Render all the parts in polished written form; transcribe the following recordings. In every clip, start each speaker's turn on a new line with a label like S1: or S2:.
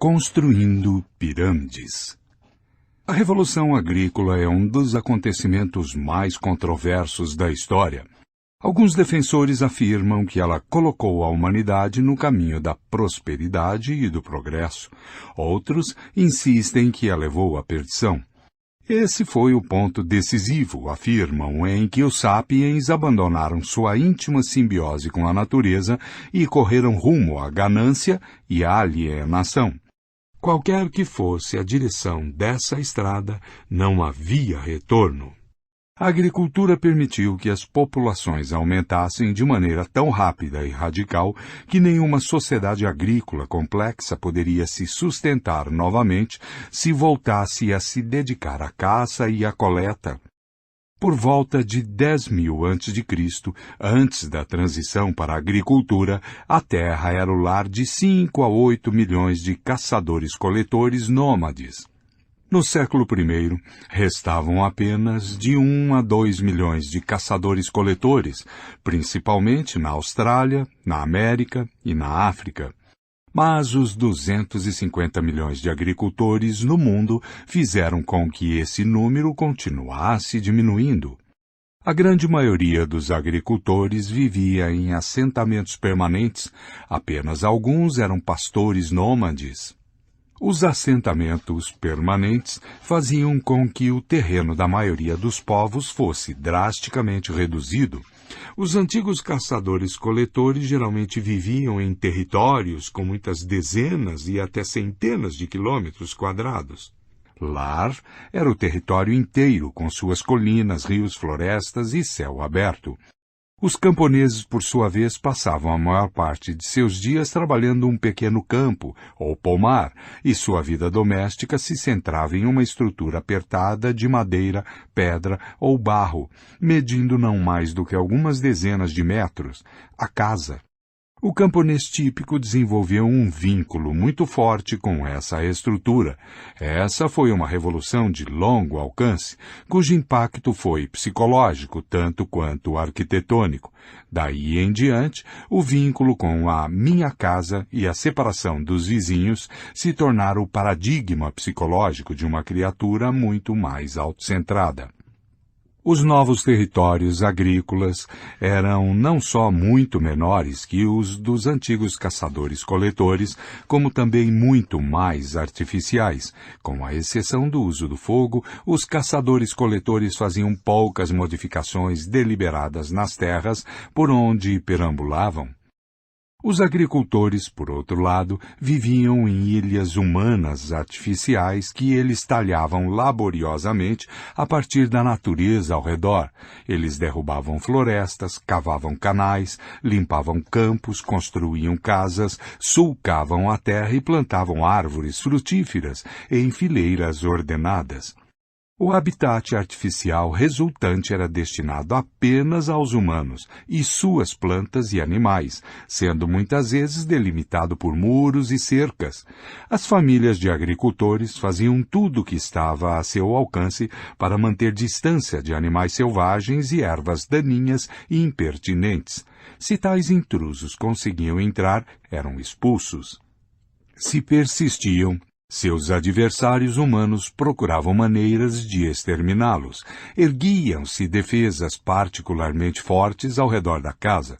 S1: Construindo pirâmides. A Revolução Agrícola é um dos acontecimentos mais controversos da história. Alguns defensores afirmam que ela colocou a humanidade no caminho da prosperidade e do progresso. Outros insistem que a levou à perdição. Esse foi o ponto decisivo, afirmam, em que os sapiens abandonaram sua íntima simbiose com a natureza e correram rumo à ganância e à alienação. Qualquer que fosse a direção dessa estrada, não havia retorno. A agricultura permitiu que as populações aumentassem de maneira tão rápida e radical que nenhuma sociedade agrícola complexa poderia se sustentar novamente se voltasse a se dedicar à caça e à coleta. Por volta de 10.000 a.C., antes da transição para a agricultura, a Terra era o lar de 5 a 8 milhões de caçadores-coletores nômades. No século I, restavam apenas de 1 a 2 milhões de caçadores-coletores, principalmente na Austrália, na América e na África. Mas os 250 milhões de agricultores no mundo fizeram com que esse número continuasse diminuindo. A grande maioria dos agricultores vivia em assentamentos permanentes, apenas alguns eram pastores nômades. Os assentamentos permanentes faziam com que o terreno da maioria dos povos fosse drasticamente reduzido. Os antigos caçadores-coletores geralmente viviam em territórios com muitas dezenas e até centenas de quilômetros quadrados. Lar era o território inteiro, com suas colinas, rios, florestas e céu aberto. Os camponeses, por sua vez, passavam a maior parte de seus dias trabalhando um pequeno campo, ou pomar, e sua vida doméstica se centrava em uma estrutura apertada de madeira, pedra ou barro, medindo não mais do que algumas dezenas de metros, a casa. O camponês típico desenvolveu um vínculo muito forte com essa estrutura. Essa foi uma revolução de longo alcance, cujo impacto foi psicológico tanto quanto arquitetônico. Daí em diante, o vínculo com a minha casa e a separação dos vizinhos se tornaram o paradigma psicológico de uma criatura muito mais autocentrada. Os novos territórios agrícolas eram não só muito menores que os dos antigos caçadores-coletores, como também muito mais artificiais. Com a exceção do uso do fogo, os caçadores-coletores faziam poucas modificações deliberadas nas terras por onde perambulavam. Os agricultores, por outro lado, viviam em ilhas humanas artificiais que eles talhavam laboriosamente a partir da natureza ao redor. Eles derrubavam florestas, cavavam canais, limpavam campos, construíam casas, sulcavam a terra e plantavam árvores frutíferas em fileiras ordenadas. O habitat artificial resultante era destinado apenas aos humanos e suas plantas e animais, sendo muitas vezes delimitado por muros e cercas. As famílias de agricultores faziam tudo o que estava a seu alcance para manter distância de animais selvagens e ervas daninhas e impertinentes. Se tais intrusos conseguiam entrar, eram expulsos. Se persistiam, seus adversários humanos procuravam maneiras de exterminá-los. Erguiam-se defesas particularmente fortes ao redor da casa.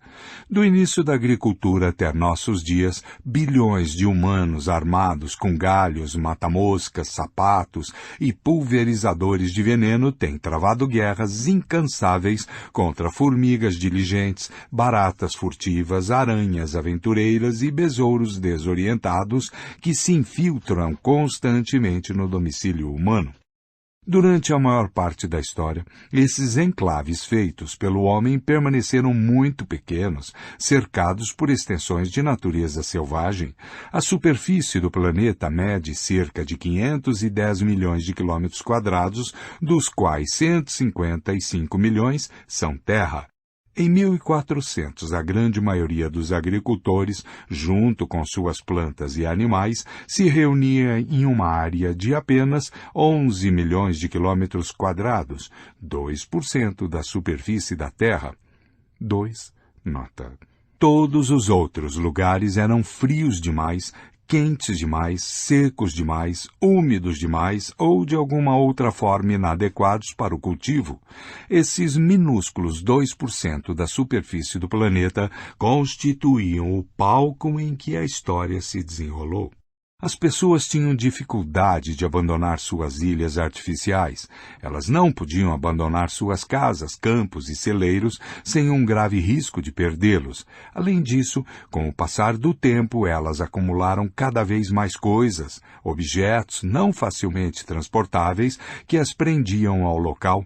S1: Do início da agricultura até nossos dias, bilhões de humanos armados com galhos, mata-moscas, sapatos e pulverizadores de veneno têm travado guerras incansáveis contra formigas diligentes, baratas furtivas, aranhas aventureiras e besouros desorientados que se infiltram constantemente no domicílio humano. Durante a maior parte da história, esses enclaves feitos pelo homem permaneceram muito pequenos, cercados por extensões de natureza selvagem. A superfície do planeta mede cerca de 510 milhões de quilômetros quadrados, dos quais 155 milhões são terra. Em 1400, a grande maioria dos agricultores, junto com suas plantas e animais, se reunia em uma área de apenas 11 milhões de quilômetros quadrados, 2% da superfície da Terra. 2. Nota. Todos os outros lugares eram frios demais, quentes demais, secos demais, úmidos demais ou de alguma outra forma inadequados para o cultivo. Esses minúsculos 2% da superfície do planeta constituíam o palco em que a história se desenrolou. As pessoas tinham dificuldade de abandonar suas ilhas artificiais. Elas não podiam abandonar suas casas, campos e celeiros sem um grave risco de perdê-los. Além disso, com o passar do tempo, elas acumularam cada vez mais coisas, objetos não facilmente transportáveis que as prendiam ao local.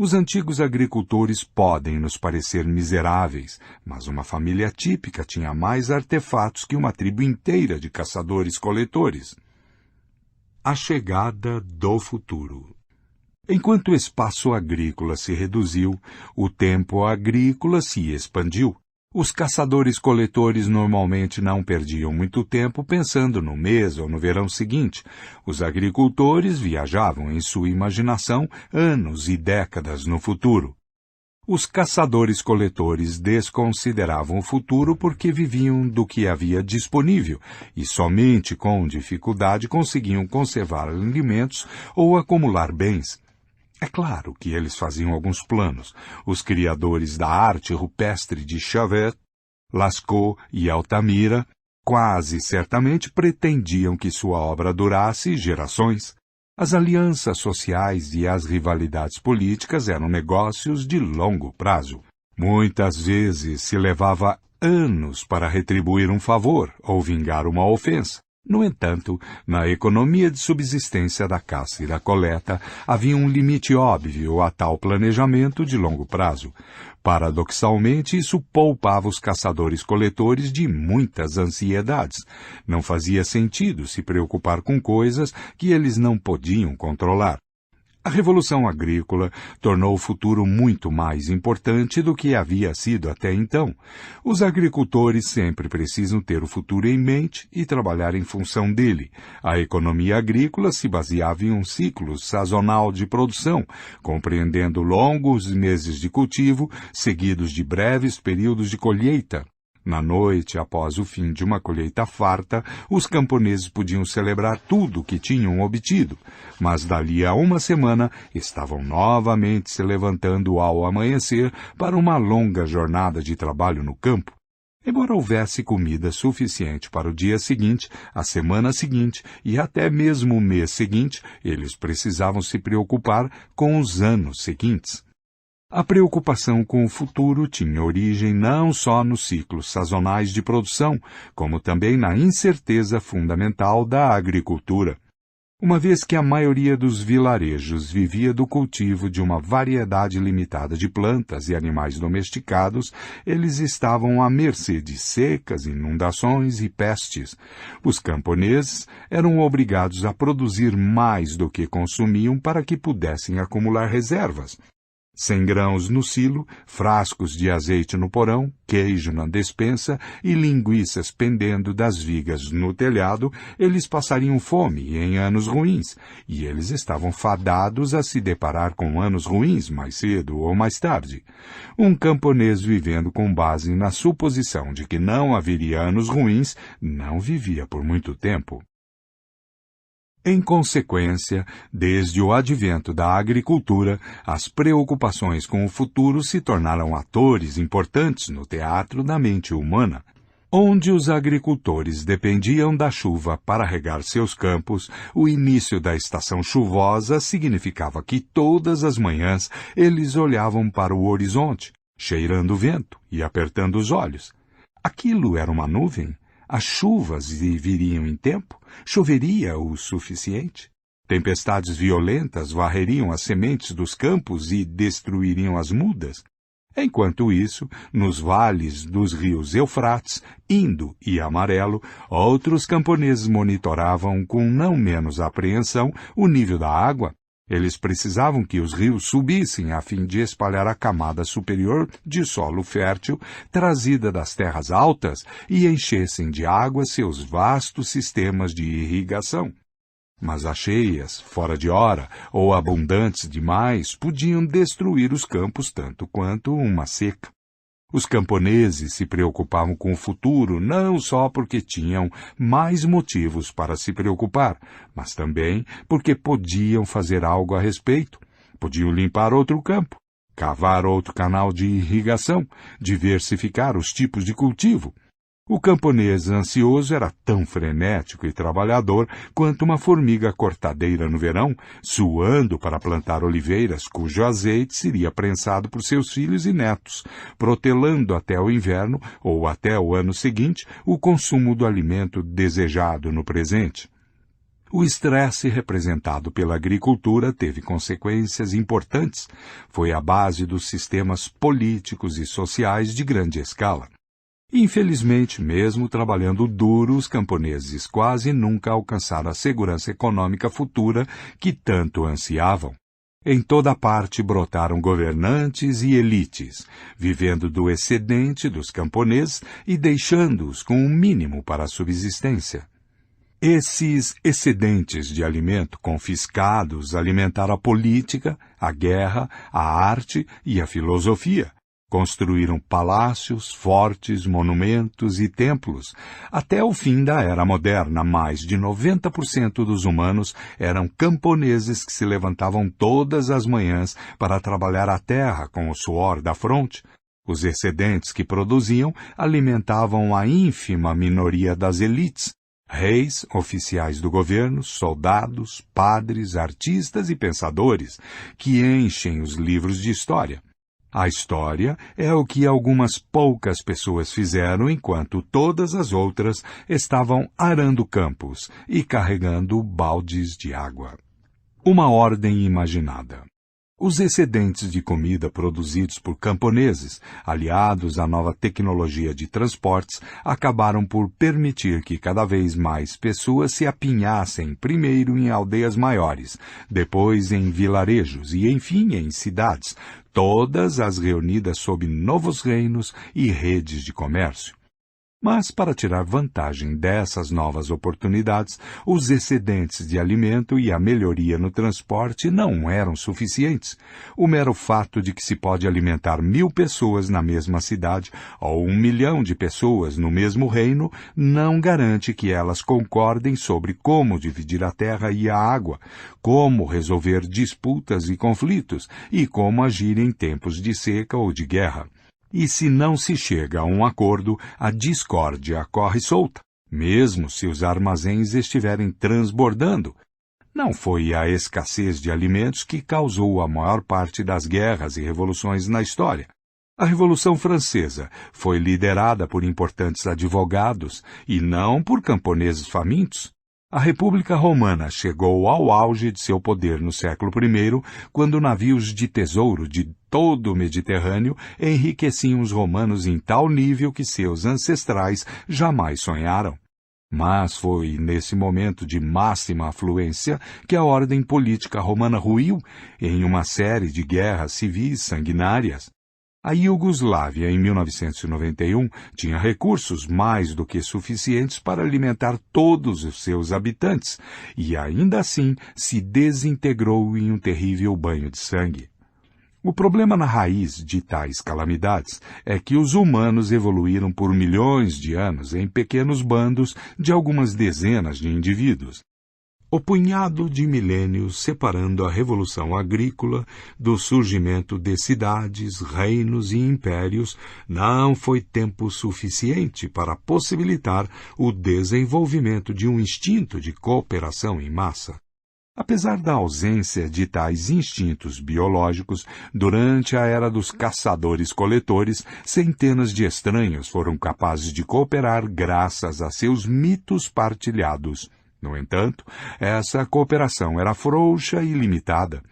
S1: Os antigos agricultores podem nos parecer miseráveis, mas uma família típica tinha mais artefatos que uma tribo inteira de caçadores-coletores. A chegada do futuro. Enquanto o espaço agrícola se reduziu, o tempo agrícola se expandiu. Os caçadores-coletores normalmente não perdiam muito tempo pensando no mês ou no verão seguinte. Os agricultores viajavam em sua imaginação anos e décadas no futuro. Os caçadores-coletores desconsideravam o futuro porque viviam do que havia disponível e somente com dificuldade conseguiam conservar alimentos ou acumular bens. É claro que eles faziam alguns planos. Os criadores da arte rupestre de Chauvet, Lascaux e Altamira quase certamente pretendiam que sua obra durasse gerações. As alianças sociais e as rivalidades políticas eram negócios de longo prazo. Muitas vezes se levava anos para retribuir um favor ou vingar uma ofensa. No entanto, na economia de subsistência da caça e da coleta, havia um limite óbvio a tal planejamento de longo prazo. Paradoxalmente, isso poupava os caçadores-coletores de muitas ansiedades. Não fazia sentido se preocupar com coisas que eles não podiam controlar. A Revolução Agrícola tornou o futuro muito mais importante do que havia sido até então. Os agricultores sempre precisam ter o futuro em mente e trabalhar em função dele. A economia agrícola se baseava em um ciclo sazonal de produção, compreendendo longos meses de cultivo, seguidos de breves períodos de colheita. Na noite, após o fim de uma colheita farta, os camponeses podiam celebrar tudo o que tinham obtido, mas dali a uma semana estavam novamente se levantando ao amanhecer para uma longa jornada de trabalho no campo. Embora houvesse comida suficiente para o dia seguinte, a semana seguinte e até mesmo o mês seguinte, eles precisavam se preocupar com os anos seguintes. A preocupação com o futuro tinha origem não só nos ciclos sazonais de produção, como também na incerteza fundamental da agricultura. Uma vez que a maioria dos vilarejos vivia do cultivo de uma variedade limitada de plantas e animais domesticados, eles estavam à mercê de secas, inundações e pestes. Os camponeses eram obrigados a produzir mais do que consumiam para que pudessem acumular reservas. 100 grãos no silo, frascos de azeite no porão, queijo na despensa e linguiças pendendo das vigas no telhado, eles passariam fome em anos ruins, e eles estavam fadados a se deparar com anos ruins mais cedo ou mais tarde. Um camponês vivendo com base na suposição de que não haveria anos ruins, não vivia por muito tempo. Em consequência, desde o advento da agricultura, as preocupações com o futuro se tornaram atores importantes no teatro da mente humana. Onde os agricultores dependiam da chuva para regar seus campos, o início da estação chuvosa significava que todas as manhãs eles olhavam para o horizonte, cheirando o vento e apertando os olhos. Aquilo era uma nuvem? As chuvas viriam em tempo? Choveria o suficiente? Tempestades violentas varreriam as sementes dos campos e destruiriam as mudas? Enquanto isso, nos vales dos rios Eufrates, Indo e Amarelo, outros camponeses monitoravam com não menos apreensão o nível da água. Eles precisavam que os rios subissem a fim de espalhar a camada superior de solo fértil trazida das terras altas e enchessem de água seus vastos sistemas de irrigação. Mas as cheias, fora de hora ou abundantes demais, podiam destruir os campos tanto quanto uma seca. Os camponeses se preocupavam com o futuro não só porque tinham mais motivos para se preocupar, mas também porque podiam fazer algo a respeito. Podiam limpar outro campo, cavar outro canal de irrigação, diversificar os tipos de cultivo. O camponês ansioso era tão frenético e trabalhador quanto uma formiga cortadeira no verão, suando para plantar oliveiras cujo azeite seria prensado por seus filhos e netos, protelando até o inverno ou até o ano seguinte o consumo do alimento desejado no presente. O estresse representado pela agricultura teve consequências importantes. Foi a base dos sistemas políticos e sociais de grande escala. Infelizmente, mesmo trabalhando duro, os camponeses quase nunca alcançaram a segurança econômica futura que tanto ansiavam. Em toda parte brotaram governantes e elites, vivendo do excedente dos camponeses e deixando-os com o mínimo para a subsistência. Esses excedentes de alimento confiscados alimentaram a política, a guerra, a arte e a filosofia. Construíram palácios, fortes, monumentos e templos. Até o fim da Era Moderna, mais de 90% dos humanos eram camponeses que se levantavam todas as manhãs para trabalhar a terra com o suor da fronte. Os excedentes que produziam alimentavam a ínfima minoria das elites. Reis, oficiais do governo, soldados, padres, artistas e pensadores, que enchem os livros de história. A história é o que algumas poucas pessoas fizeram enquanto todas as outras estavam arando campos e carregando baldes de água. Uma ordem imaginada. Os excedentes de comida produzidos por camponeses, aliados à nova tecnologia de transportes, acabaram por permitir que cada vez mais pessoas se apinhassem primeiro em aldeias maiores, depois em vilarejos e, enfim, em cidades, todas as reunidas sob novos reinos e redes de comércio. Mas, para tirar vantagem dessas novas oportunidades, os excedentes de alimento e a melhoria no transporte não eram suficientes. O mero fato de que se pode alimentar 1.000 pessoas na mesma cidade ou 1 milhão de pessoas no mesmo reino não garante que elas concordem sobre como dividir a terra e a água, como resolver disputas e conflitos e como agir em tempos de seca ou de guerra. E se não se chega a um acordo, a discórdia corre solta, mesmo se os armazéns estiverem transbordando. Não foi a escassez de alimentos que causou a maior parte das guerras e revoluções na história. A Revolução Francesa foi liderada por importantes advogados e não por camponeses famintos. A República Romana chegou ao auge de seu poder no século I, quando navios de tesouro de todo o Mediterrâneo enriqueciam os romanos em tal nível que seus ancestrais jamais sonharam. Mas foi nesse momento de máxima afluência que a ordem política romana ruiu em uma série de guerras civis sanguinárias. A Iugoslávia, em 1991, tinha recursos mais do que suficientes para alimentar todos os seus habitantes, e ainda assim se desintegrou em um terrível banho de sangue. O problema na raiz de tais calamidades é que os humanos evoluíram por milhões de anos em pequenos bandos de algumas dezenas de indivíduos. O punhado de milênios separando a Revolução Agrícola do surgimento de cidades, reinos e impérios não foi tempo suficiente para possibilitar o desenvolvimento de um instinto de cooperação em massa. Apesar da ausência de tais instintos biológicos, durante a era dos caçadores-coletores, centenas de estranhos foram capazes de cooperar graças a seus mitos partilhados. No entanto, essa cooperação era frouxa e limitada.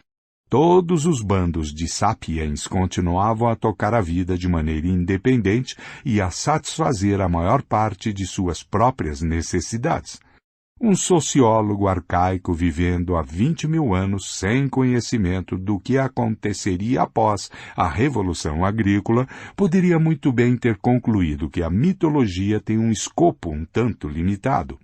S1: Todos os bandos de sapiens continuavam a tocar a vida de maneira independente e a satisfazer a maior parte de suas próprias necessidades. Um sociólogo arcaico vivendo há 20.000 anos sem conhecimento do que aconteceria após a Revolução Agrícola poderia muito bem ter concluído que a mitologia tem um escopo um tanto limitado.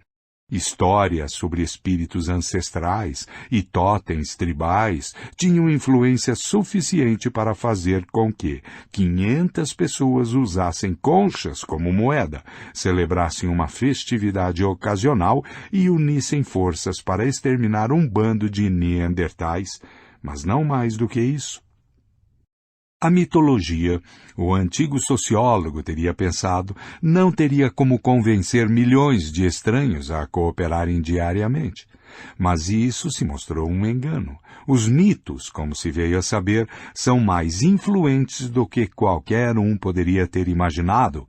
S1: Histórias sobre espíritos ancestrais e totens tribais tinham influência suficiente para fazer com que 500 pessoas usassem conchas como moeda, celebrassem uma festividade ocasional e unissem forças para exterminar um bando de neandertais, mas não mais do que isso. A mitologia, o antigo sociólogo teria pensado, não teria como convencer milhões de estranhos a cooperarem diariamente. Mas isso se mostrou um engano. Os mitos, como se veio a saber, são mais influentes do que qualquer um poderia ter imaginado.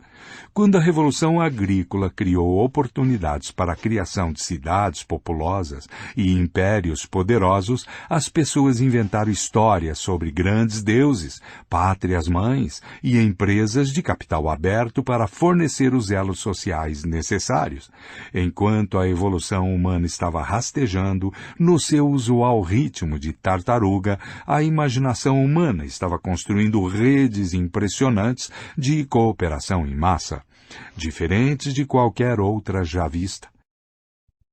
S1: Quando a Revolução Agrícola criou oportunidades para a criação de cidades populosas e impérios poderosos, as pessoas inventaram histórias sobre grandes deuses, pátrias-mães e empresas de capital aberto para fornecer os elos sociais necessários. Enquanto a evolução humana estava rastejando no seu usual ritmo de tartaruga, a imaginação humana estava construindo redes impressionantes de cooperação em massa, diferentes de qualquer outra já vista.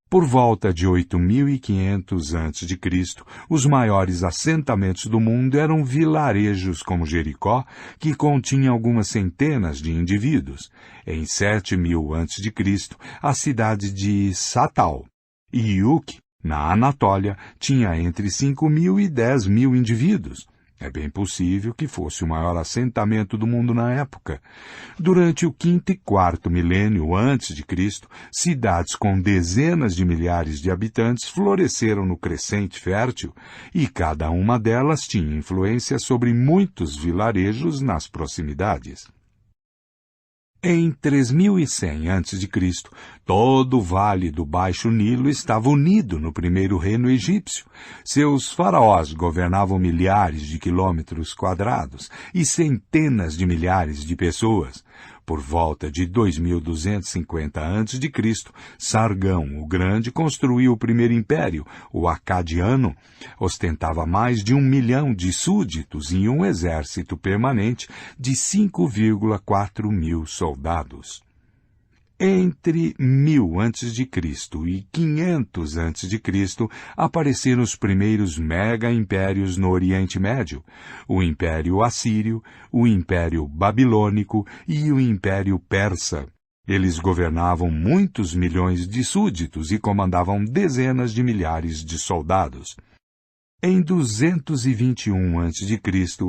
S1: Por volta de 8.500 a.C., os maiores assentamentos do mundo eram vilarejos como Jericó, que continha algumas centenas de indivíduos. Em 7.000 a.C., a cidade de Satal, Iuque, na Anatólia, tinha entre 5.000 e 10.000 indivíduos. É bem possível que fosse o maior assentamento do mundo na época. Durante o quinto e quarto milênio antes de Cristo, cidades com dezenas de milhares de habitantes floresceram no crescente fértil, e cada uma delas tinha influência sobre muitos vilarejos nas proximidades. Em 3100 a.C., todo o vale do Baixo Nilo estava unido no primeiro reino egípcio. Seus faraós governavam milhares de quilômetros quadrados e centenas de milhares de pessoas. Por volta de 2250 a.C., Sargão o Grande construiu o primeiro império, o Acadiano. Ostentava mais de 1 milhão de súditos e um exército permanente de 5,4 mil soldados. Entre 1000 a.C. e 500 a.C. apareceram os primeiros mega-impérios no Oriente Médio, o Império Assírio, o Império Babilônico e o Império Persa. Eles governavam muitos milhões de súditos e comandavam dezenas de milhares de soldados. Em 221 a.C.,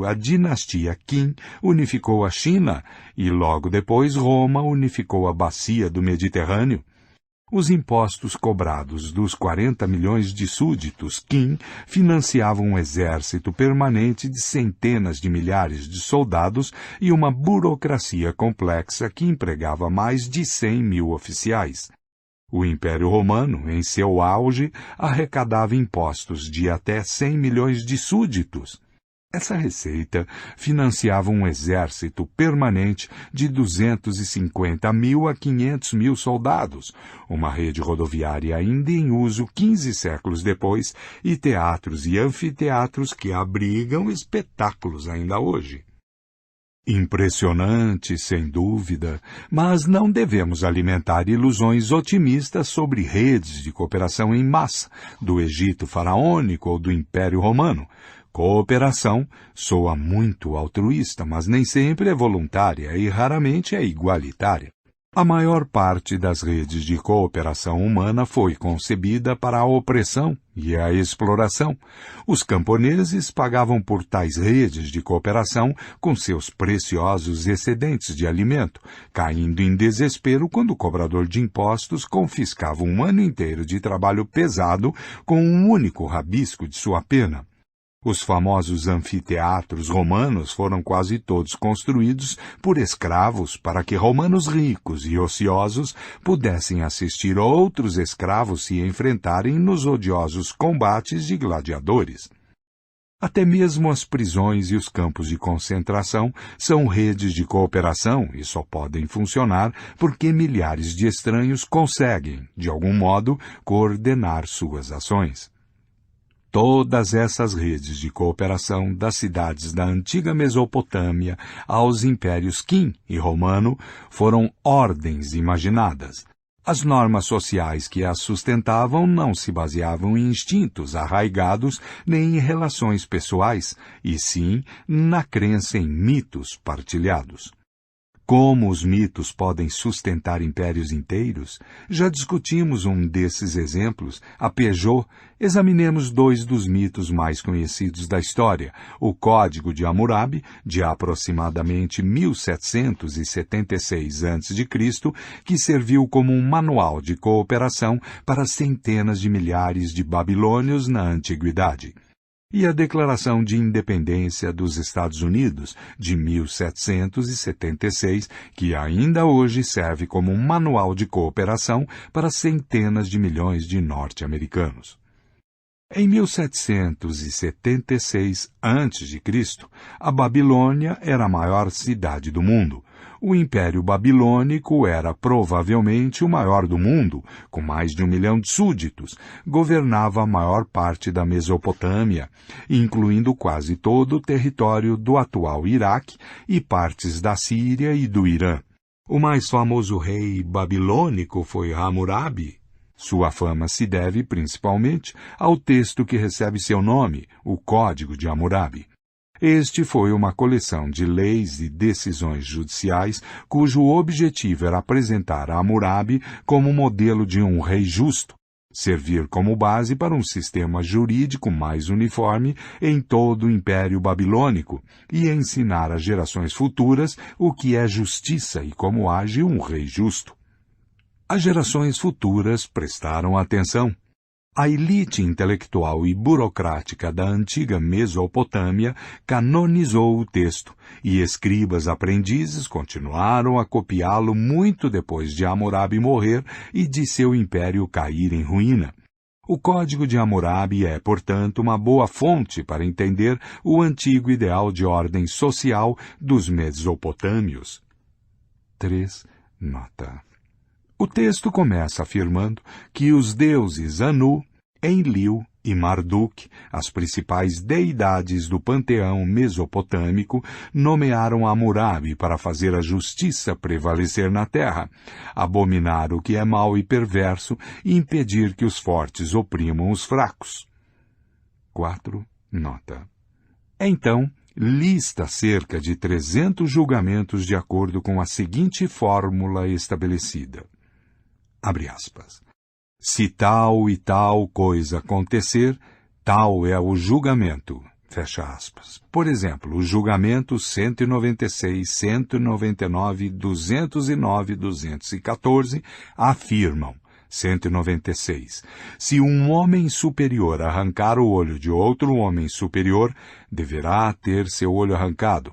S1: a dinastia Qin unificou a China e, logo depois, Roma unificou a bacia do Mediterrâneo. Os impostos cobrados dos 40 milhões de súditos Qin financiavam um exército permanente de centenas de milhares de soldados e uma burocracia complexa que empregava mais de 100 mil oficiais. O Império Romano, em seu auge, arrecadava impostos de até 100 milhões de súditos. Essa receita financiava um exército permanente de 250 mil a 500 mil soldados, uma rede rodoviária ainda em uso 15 séculos depois e teatros e anfiteatros que abrigam espetáculos ainda hoje. Impressionante, sem dúvida, mas não devemos alimentar ilusões otimistas sobre redes de cooperação em massa do Egito faraônico ou do Império Romano. Cooperação soa muito altruísta, mas nem sempre é voluntária e raramente é igualitária. A maior parte das redes de cooperação humana foi concebida para a opressão e a exploração. Os camponeses pagavam por tais redes de cooperação com seus preciosos excedentes de alimento, caindo em desespero quando o cobrador de impostos confiscava um ano inteiro de trabalho pesado com um único rabisco de sua pena. Os famosos anfiteatros romanos foram quase todos construídos por escravos para que romanos ricos e ociosos pudessem assistir outros escravos se enfrentarem nos odiosos combates de gladiadores. Até mesmo as prisões e os campos de concentração são redes de cooperação e só podem funcionar porque milhares de estranhos conseguem, de algum modo, coordenar suas ações. Todas essas redes de cooperação, das cidades da antiga Mesopotâmia aos impérios Qin e Romano, foram ordens imaginadas. As normas sociais que as sustentavam não se baseavam em instintos arraigados nem em relações pessoais, e sim na crença em mitos partilhados. Como os mitos podem sustentar impérios inteiros? Já discutimos um desses exemplos, a Peugeot. Examinemos dois dos mitos mais conhecidos da história, o Código de Hammurabi, de aproximadamente 1776 a.C., que serviu como um manual de cooperação para centenas de milhares de babilônios na antiguidade. E a Declaração de Independência dos Estados Unidos, de 1776, que ainda hoje serve como um manual de cooperação para centenas de milhões de norte-americanos. Em 1776 a.C., a Babilônia era a maior cidade do mundo. O Império Babilônico era provavelmente o maior do mundo, com mais de 1 milhão de súditos. Governava a maior parte da Mesopotâmia, incluindo quase todo o território do atual Iraque e partes da Síria e do Irã. O mais famoso rei babilônico foi Hammurabi. Sua fama se deve principalmente ao texto que recebe seu nome, o Código de Hammurabi. Este foi uma coleção de leis e decisões judiciais cujo objetivo era apresentar Hammurabi como modelo de um rei justo, servir como base para um sistema jurídico mais uniforme em todo o Império Babilônico e ensinar às gerações futuras o que é justiça e como age um rei justo. As gerações futuras prestaram atenção. A elite intelectual e burocrática da antiga Mesopotâmia canonizou o texto, e escribas aprendizes continuaram a copiá-lo muito depois de Hammurabi morrer e de seu império cair em ruína. O Código de Hammurabi é, portanto, uma boa fonte para entender o antigo ideal de ordem social dos mesopotâmios. 3. Nota. O texto começa afirmando que os deuses Anu, Enlil e Marduk, as principais deidades do panteão mesopotâmico, nomearam Hammurabi para fazer a justiça prevalecer na terra, abominar o que é mau e perverso e impedir que os fortes oprimam os fracos. 4. Nota. Então, lista cerca de 300 julgamentos de acordo com a seguinte fórmula estabelecida. Abre aspas. Se tal e tal coisa acontecer, tal é o julgamento. Fecha aspas. Por exemplo, os julgamentos 196, 199, 209 e 214 afirmam, 196. Se um homem superior arrancar o olho de outro homem superior, deverá ter seu olho arrancado.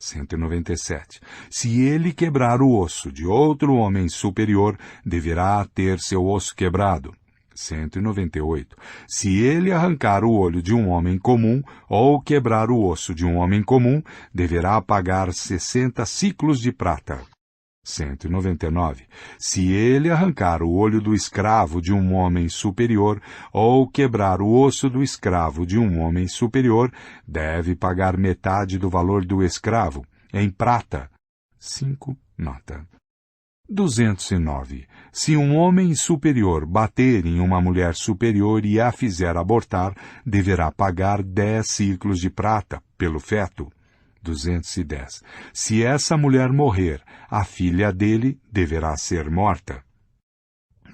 S1: 197. Se ele quebrar o osso de outro homem superior, deverá ter seu osso quebrado. 198. Se ele arrancar o olho de um homem comum ou quebrar o osso de um homem comum, deverá pagar 60 siclos de prata. 199. Se ele arrancar o olho do escravo de um homem superior ou quebrar o osso do escravo de um homem superior, deve pagar metade do valor do escravo, em prata. 5. Nota. 209. Se um homem superior bater em uma mulher superior e a fizer abortar, deverá pagar 10 ciclos de prata pelo feto. 210. Se essa mulher morrer, a filha dele deverá ser morta.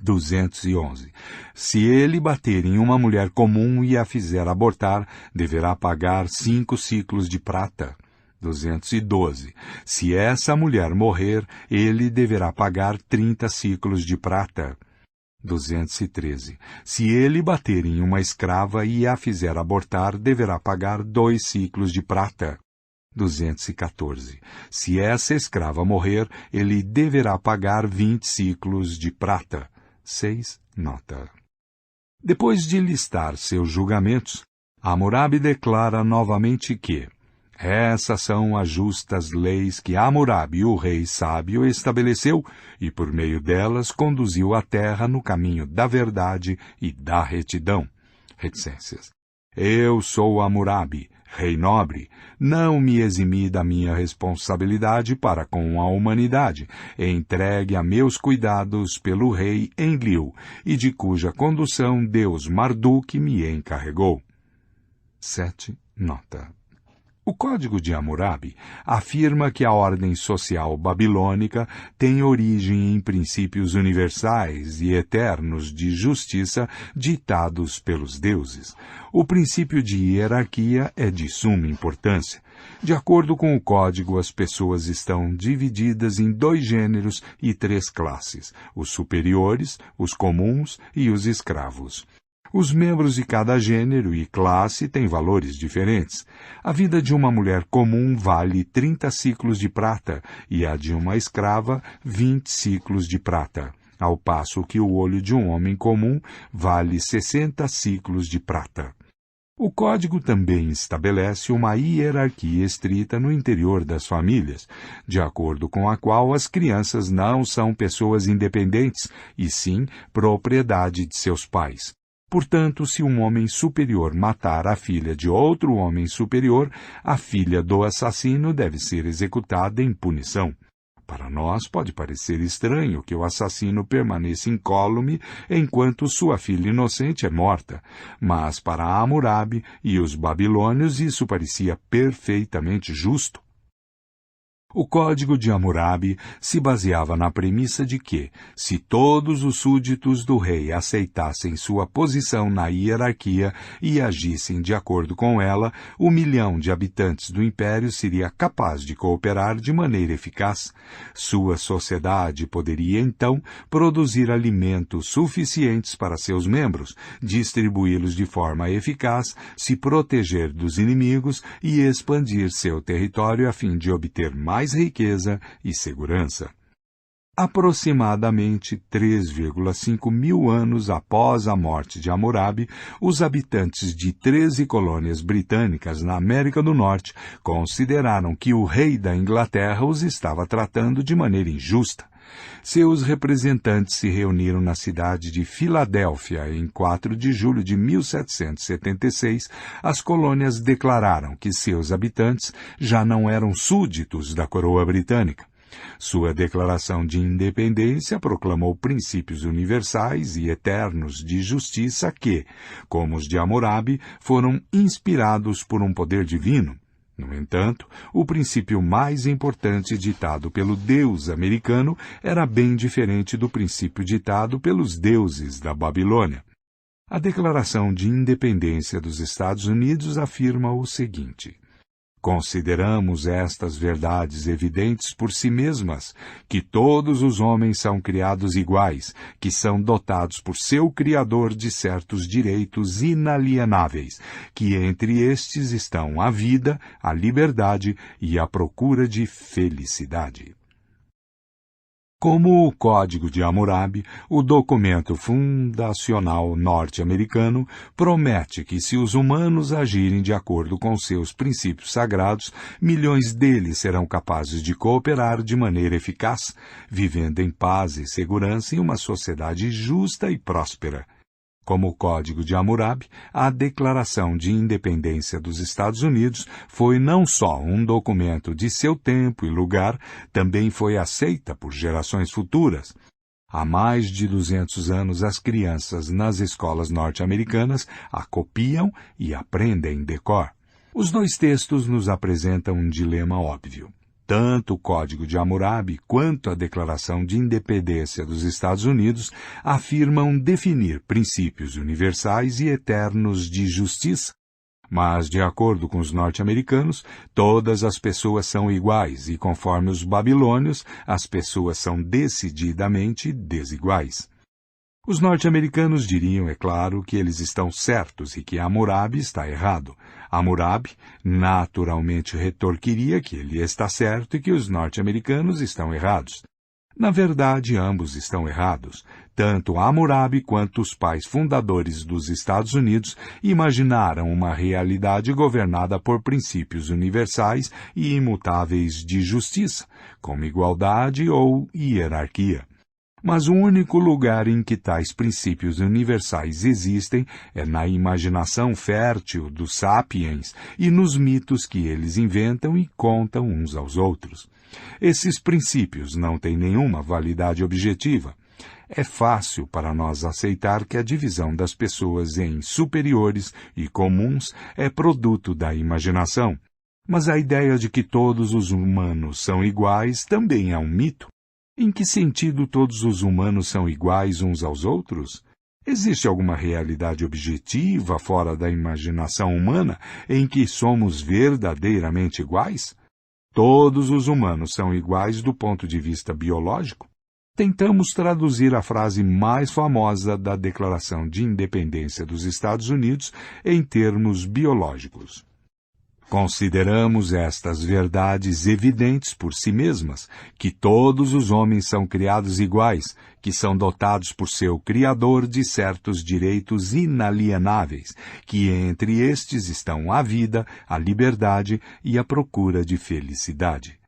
S1: 211. Se ele bater em uma mulher comum e a fizer abortar, deverá pagar 5 ciclos de prata. 212. Se essa mulher morrer, ele deverá pagar 30 ciclos de prata. 213. Se ele bater em uma escrava e a fizer abortar, deverá pagar 2 ciclos de prata. 214. Se essa escrava morrer, ele deverá pagar 20 ciclos de prata. 6. Nota. Depois de listar seus julgamentos, Hammurabi declara novamente que essas são as justas leis que Hammurabi, o rei sábio, estabeleceu e por meio delas conduziu a terra no caminho da verdade e da retidão. Reticências. Eu sou Hammurabi, Rei nobre, não me eximi da minha responsabilidade para com a humanidade, entregue a meus cuidados pelo rei Enlil, e de cuja condução Deus Marduk me encarregou. 7. Nota. O Código de Hammurabi afirma que a ordem social babilônica tem origem em princípios universais e eternos de justiça ditados pelos deuses. O princípio de hierarquia é de suma importância. De acordo com o Código, as pessoas estão divididas em 2 gêneros e 3 classes: os superiores, os comuns e os escravos. Os membros de cada gênero e classe têm valores diferentes. A vida de uma mulher comum vale 30 ciclos de prata e a de uma escrava 20 ciclos de prata, ao passo que o olho de um homem comum vale 60 ciclos de prata. O Código também estabelece uma hierarquia estrita no interior das famílias, de acordo com a qual as crianças não são pessoas independentes, e sim propriedade de seus pais. Portanto, se um homem superior matar a filha de outro homem superior, a filha do assassino deve ser executada em punição. Para nós pode parecer estranho que o assassino permaneça incólume enquanto sua filha inocente é morta, mas para Hammurabi e os babilônios isso parecia perfeitamente justo. O Código de Hammurabi se baseava na premissa de que, se todos os súditos do rei aceitassem sua posição na hierarquia e agissem de acordo com ela, 1 milhão de habitantes do império seria capaz de cooperar de maneira eficaz. Sua sociedade poderia, então, produzir alimentos suficientes para seus membros, distribuí-los de forma eficaz, se proteger dos inimigos e expandir seu território a fim de obter mais riqueza e segurança. Aproximadamente 3,5 mil anos após a morte de Hammurabi, os habitantes de 13 colônias britânicas na América do Norte consideraram que o rei da Inglaterra os estava tratando de maneira injusta. Seus representantes se reuniram na cidade de Filadélfia em 4 de julho de 1776. As colônias declararam que seus habitantes já não eram súditos da coroa britânica. Sua declaração de independência proclamou princípios universais e eternos de justiça que, como os de Hammurabi, foram inspirados por um poder divino. No entanto, o princípio mais importante ditado pelo Deus americano era bem diferente do princípio ditado pelos deuses da Babilônia. A Declaração de Independência dos Estados Unidos afirma o seguinte: consideramos estas verdades evidentes por si mesmas, que todos os homens são criados iguais, que são dotados por seu Criador de certos direitos inalienáveis, que entre estes estão a vida, a liberdade e a procura de felicidade. Como o Código de Hammurabi, o documento fundacional norte-americano promete que, se os humanos agirem de acordo com seus princípios sagrados, milhões deles serão capazes de cooperar de maneira eficaz, vivendo em paz e segurança em uma sociedade justa e próspera. Como o Código de Hammurabi, a Declaração de Independência dos Estados Unidos foi não só um documento de seu tempo e lugar, também foi aceita por gerações futuras. Há mais de 200 anos, as crianças nas escolas norte-americanas a copiam e aprendem de cor. Os 2 textos nos apresentam um dilema óbvio. Tanto o Código de Hammurabi quanto a Declaração de Independência dos Estados Unidos afirmam definir princípios universais e eternos de justiça. Mas, de acordo com os norte-americanos, todas as pessoas são iguais e, conforme os babilônios, as pessoas são decididamente desiguais. Os norte-americanos diriam, é claro, que eles estão certos e que Hammurabi está errado. Hammurabi naturalmente retorquiria que ele está certo e que os norte-americanos estão errados. Na verdade, ambos estão errados. Tanto Hammurabi quanto os pais fundadores dos Estados Unidos imaginaram uma realidade governada por princípios universais e imutáveis de justiça, como igualdade ou hierarquia. Mas o único lugar em que tais princípios universais existem é na imaginação fértil dos sapiens e nos mitos que eles inventam e contam uns aos outros. Esses princípios não têm nenhuma validade objetiva. É fácil para nós aceitar que a divisão das pessoas em superiores e comuns é produto da imaginação. Mas a ideia de que todos os humanos são iguais também é um mito. Em que sentido todos os humanos são iguais uns aos outros? Existe alguma realidade objetiva fora da imaginação humana em que somos verdadeiramente iguais? Todos os humanos são iguais do ponto de vista biológico? Tentamos traduzir a frase mais famosa da Declaração de Independência dos Estados Unidos em termos biológicos. Consideramos estas verdades evidentes por si mesmas, que todos os homens são criados iguais, que são dotados por seu Criador de certos direitos inalienáveis, que entre estes estão a vida, a liberdade e a procura de felicidade.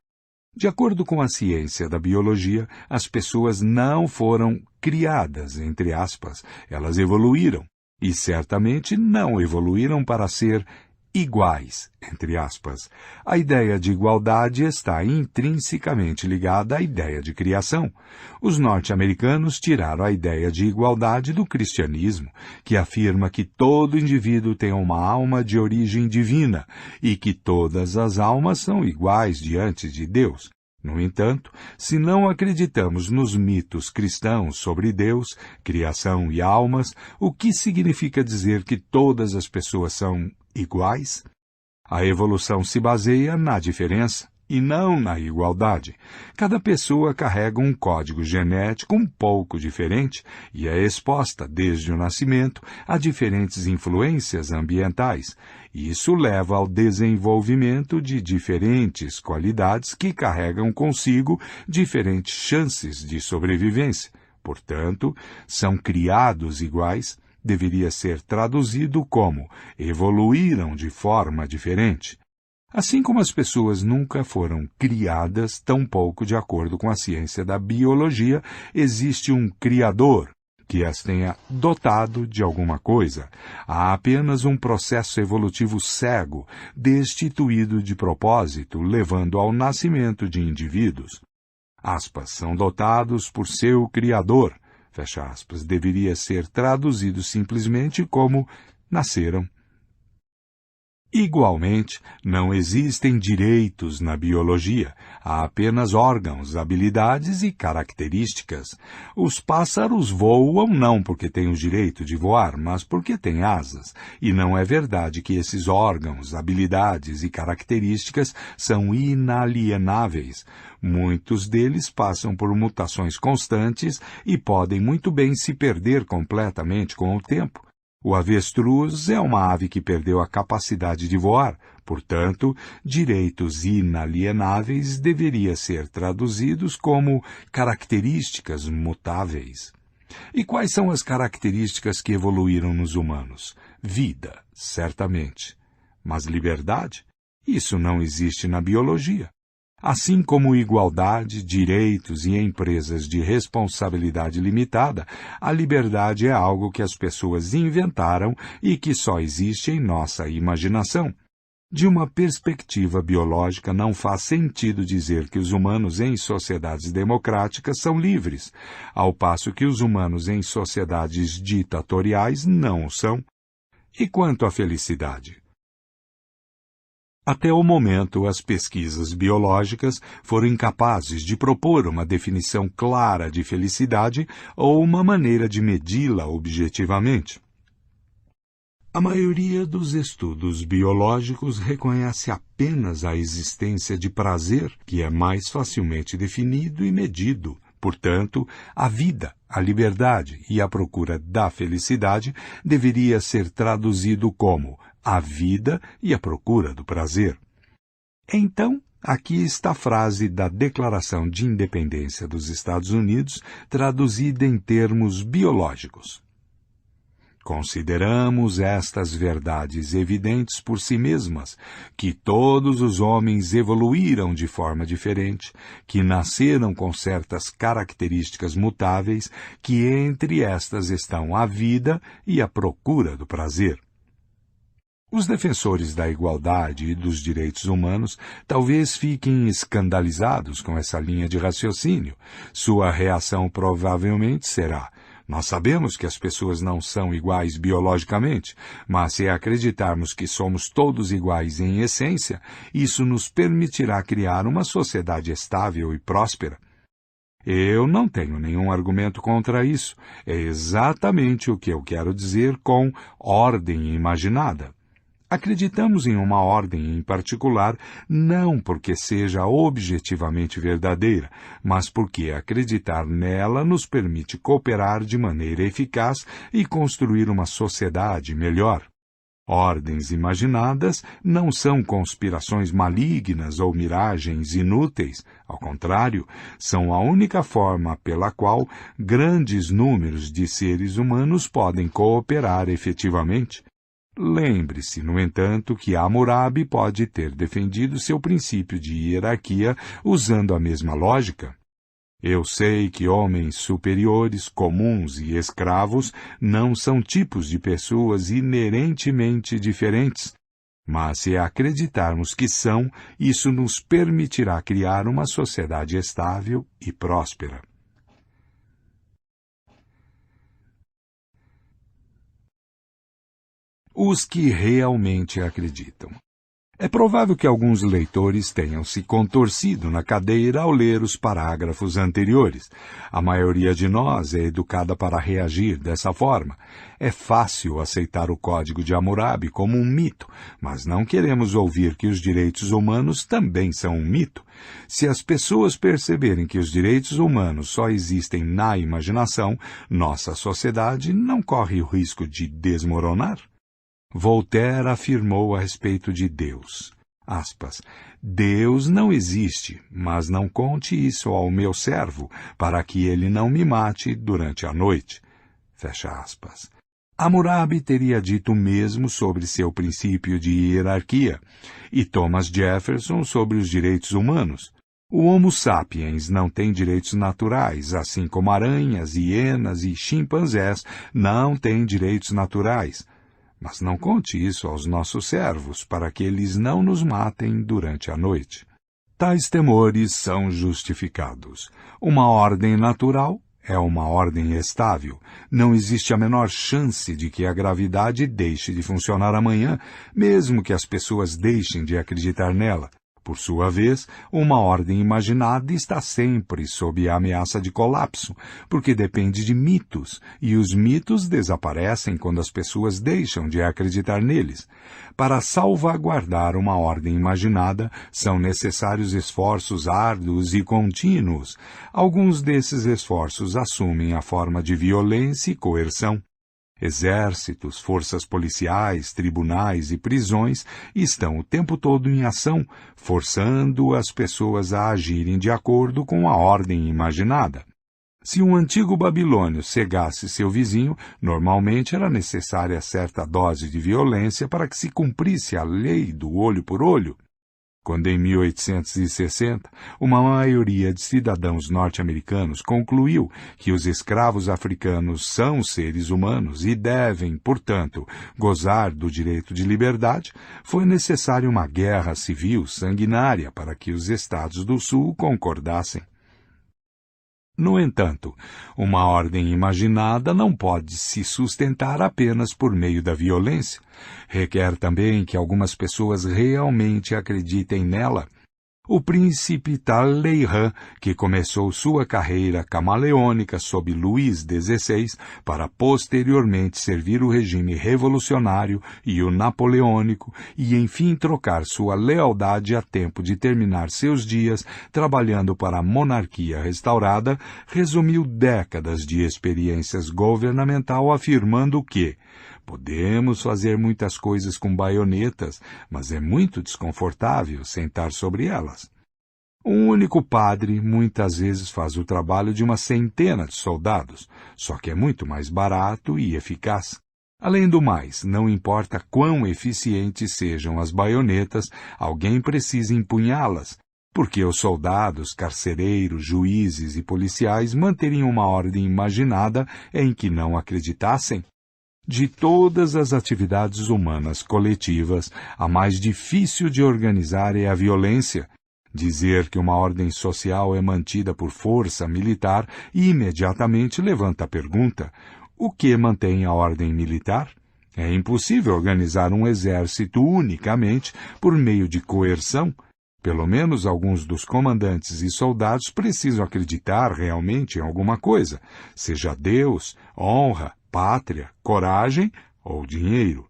S1: De acordo com a ciência da biologia, as pessoas não foram criadas, entre aspas, elas evoluíram, e certamente não evoluíram para ser iguais, entre aspas. A ideia de igualdade está intrinsecamente ligada à ideia de criação. Os norte-americanos tiraram a ideia de igualdade do cristianismo, que afirma que todo indivíduo tem uma alma de origem divina e que todas as almas são iguais diante de Deus. No entanto, se não acreditamos nos mitos cristãos sobre Deus, criação e almas, o que significa dizer que todas as pessoas são iguais? A evolução se baseia na diferença e não na igualdade. Cada pessoa carrega um código genético um pouco diferente e é exposta, desde o nascimento, a diferentes influências ambientais. Isso leva ao desenvolvimento de diferentes qualidades que carregam consigo diferentes chances de sobrevivência. Portanto, são criados iguais, deveria ser traduzido como evoluíram de forma diferente. Assim como as pessoas nunca foram criadas, tampouco, de acordo com a ciência da biologia, existe um Criador que as tenha dotado de alguma coisa. Há apenas um processo evolutivo cego, destituído de propósito, levando ao nascimento de indivíduos. Aspas, são dotados por seu Criador, fecha aspas, deveria ser traduzido simplesmente como nasceram. Igualmente, não existem direitos na biologia, há apenas órgãos, habilidades e características. Os pássaros voam não porque têm o direito de voar, mas porque têm asas, e não é verdade que esses órgãos, habilidades e características são inalienáveis. Muitos deles passam por mutações constantes e podem muito bem se perder completamente com o tempo. O avestruz é uma ave que perdeu a capacidade de voar, portanto, direitos inalienáveis deveria ser traduzidos como características mutáveis. E quais são as características que evoluíram nos humanos? Vida, certamente. Mas liberdade? Isso não existe na biologia. Assim como igualdade, direitos e empresas de responsabilidade limitada, a liberdade é algo que as pessoas inventaram e que só existe em nossa imaginação. De uma perspectiva biológica, não faz sentido dizer que os humanos em sociedades democráticas são livres, ao passo que os humanos em sociedades ditatoriais não o são. E quanto à felicidade? Até o momento, as pesquisas biológicas foram incapazes de propor uma definição clara de felicidade ou uma maneira de medi-la objetivamente. A maioria dos estudos biológicos reconhece apenas a existência de prazer, que é mais facilmente definido e medido. Portanto, a vida, a liberdade e a procura da felicidade deveria ser traduzido como a vida e a procura do prazer. Então, aqui está a frase da Declaração de Independência dos Estados Unidos, traduzida em termos biológicos. Consideramos estas verdades evidentes por si mesmas, que todos os homens evoluíram de forma diferente, que nasceram com certas características mutáveis, que entre estas estão a vida e a procura do prazer. Os defensores da igualdade e dos direitos humanos talvez fiquem escandalizados com essa linha de raciocínio. Sua reação provavelmente será: nós sabemos que as pessoas não são iguais biologicamente, mas se acreditarmos que somos todos iguais em essência, isso nos permitirá criar uma sociedade estável e próspera. Eu não tenho nenhum argumento contra isso. É exatamente o que eu quero dizer com ordem imaginada. Acreditamos em uma ordem em particular não porque seja objetivamente verdadeira, mas porque acreditar nela nos permite cooperar de maneira eficaz e construir uma sociedade melhor. Ordens imaginadas não são conspirações malignas ou miragens inúteis. Ao contrário, são a única forma pela qual grandes números de seres humanos podem cooperar efetivamente. Lembre-se, no entanto, que Hammurabi pode ter defendido seu princípio de hierarquia usando a mesma lógica. Eu sei que homens superiores, comuns e escravos não são tipos de pessoas inerentemente diferentes, mas se acreditarmos que são, isso nos permitirá criar uma sociedade estável e próspera. Os que realmente acreditam. É provável que alguns leitores tenham se contorcido na cadeira ao ler os parágrafos anteriores. A maioria de nós é educada para reagir dessa forma. É fácil aceitar o Código de Hammurabi como um mito, mas não queremos ouvir que os direitos humanos também são um mito. Se as pessoas perceberem que os direitos humanos só existem na imaginação, nossa sociedade não corre o risco de desmoronar. Voltaire afirmou a respeito de Deus, aspas, Deus não existe, mas não conte isso ao meu servo, para que ele não me mate durante a noite. Fecha aspas. Hammurabi teria dito o mesmo sobre seu princípio de hierarquia, e Thomas Jefferson sobre os direitos humanos. O Homo sapiens não tem direitos naturais, assim como aranhas, hienas e chimpanzés não têm direitos naturais. Mas não conte isso aos nossos servos, para que eles não nos matem durante a noite. Tais temores são justificados. Uma ordem natural é uma ordem estável. Não existe a menor chance de que a gravidade deixe de funcionar amanhã, mesmo que as pessoas deixem de acreditar nela. Por sua vez, uma ordem imaginada está sempre sob a ameaça de colapso, porque depende de mitos, e os mitos desaparecem quando as pessoas deixam de acreditar neles. Para salvaguardar uma ordem imaginada, são necessários esforços árduos e contínuos. Alguns desses esforços assumem a forma de violência e coerção. Exércitos, forças policiais, tribunais e prisões estão o tempo todo em ação, forçando as pessoas a agirem de acordo com a ordem imaginada. Se um antigo babilônio cegasse seu vizinho, normalmente era necessária certa dose de violência para que se cumprisse a lei do olho por olho. Quando em 1860, uma maioria de cidadãos norte-americanos concluiu que os escravos africanos são seres humanos e devem, portanto, gozar do direito de liberdade, foi necessária uma guerra civil sanguinária para que os estados do Sul concordassem. No entanto, uma ordem imaginada não pode se sustentar apenas por meio da violência. Requer também que algumas pessoas realmente acreditem nela. O príncipe Talleyrand, que começou sua carreira camaleônica sob Luís XVI para posteriormente servir o regime revolucionário e o napoleônico e enfim trocar sua lealdade a tempo de terminar seus dias trabalhando para a monarquia restaurada, resumiu décadas de experiências governamental afirmando que podemos fazer muitas coisas com baionetas, mas é muito desconfortável sentar sobre elas. Um único padre muitas vezes faz o trabalho de uma centena de soldados, só que é muito mais barato e eficaz. Além do mais, não importa quão eficientes sejam as baionetas, alguém precisa empunhá-las, porque os soldados, carcereiros, juízes e policiais manteriam uma ordem imaginada em que não acreditassem. De todas as atividades humanas coletivas, a mais difícil de organizar é a violência. Dizer que uma ordem social é mantida por força militar imediatamente levanta a pergunta: o que mantém a ordem militar? É impossível organizar um exército unicamente por meio de coerção. Pelo menos alguns dos comandantes e soldados precisam acreditar realmente em alguma coisa, seja Deus, honra, pátria, coragem ou dinheiro.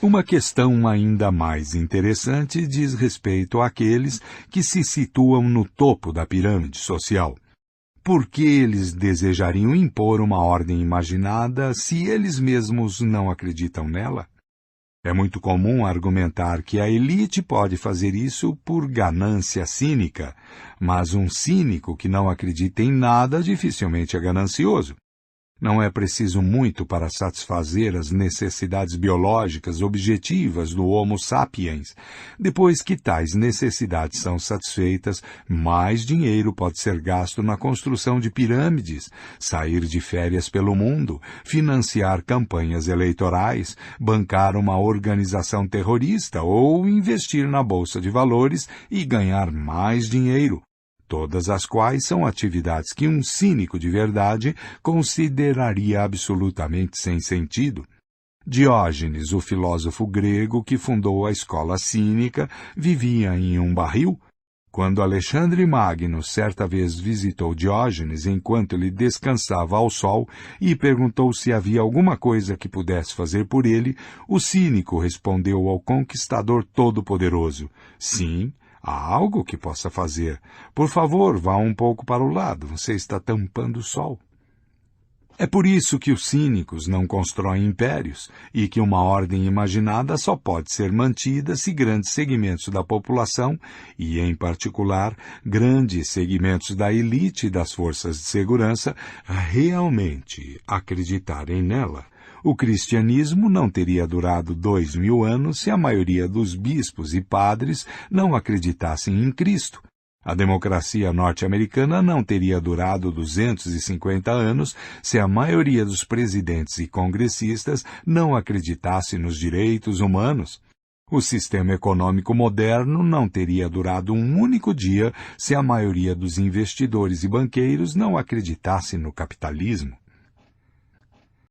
S1: Uma questão ainda mais interessante diz respeito àqueles que se situam no topo da pirâmide social. Por que eles desejariam impor uma ordem imaginada se eles mesmos não acreditam nela? É muito comum argumentar que a elite pode fazer isso por ganância cínica, mas um cínico que não acredita em nada dificilmente é ganancioso. Não é preciso muito para satisfazer as necessidades biológicas objetivas do Homo sapiens. Depois que tais necessidades são satisfeitas, mais dinheiro pode ser gasto na construção de pirâmides, sair de férias pelo mundo, financiar campanhas eleitorais, bancar uma organização terrorista ou investir na bolsa de valores e ganhar mais dinheiro. Todas as quais são atividades que um cínico de verdade consideraria absolutamente sem sentido. Diógenes, o filósofo grego que fundou a escola cínica, vivia em um barril. Quando Alexandre Magno certa vez visitou Diógenes enquanto ele descansava ao sol e perguntou se havia alguma coisa que pudesse fazer por ele, o cínico respondeu ao conquistador todo-poderoso: sim, há algo que possa fazer. Por favor, vá um pouco para o lado, você está tampando o sol. É por isso que os cínicos não constroem impérios e que uma ordem imaginada só pode ser mantida se grandes segmentos da população, e em particular grandes segmentos da elite e das forças de segurança, realmente acreditarem nela. O cristianismo não teria durado 2000 anos se a maioria dos bispos e padres não acreditassem em Cristo. A democracia norte-americana não teria durado 250 anos se a maioria dos presidentes e congressistas não acreditasse nos direitos humanos. O sistema econômico moderno não teria durado um único dia se a maioria dos investidores e banqueiros não acreditasse no capitalismo.